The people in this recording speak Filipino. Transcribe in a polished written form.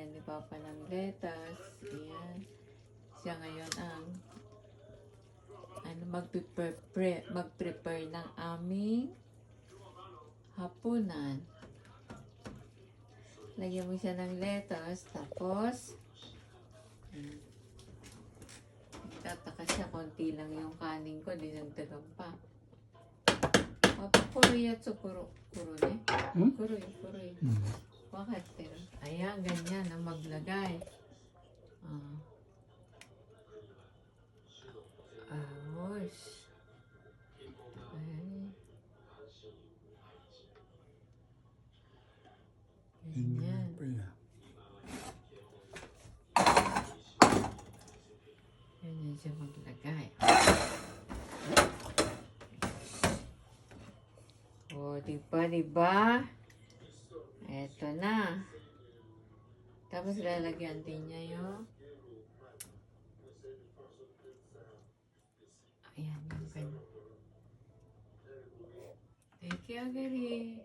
lalagyan ni Papa ng lettuce. Ayan. Siya ngayon ang mag-prepare ng aming hapunan. Lagyan mo siya ng lettuce, tapos tataka siya, konti lang yung kanin ko, dinagdagan pa. Kuroy at kuro ne? Kuroy. Bakit? Ayan, ganyan ang maglagay. Ayos. Ay. Ganyan. Ganyan siya maglagay. O, diba? Eto na. Tapos lalagyan din niya yung ayan, yung ganyan. Thank you, Agari.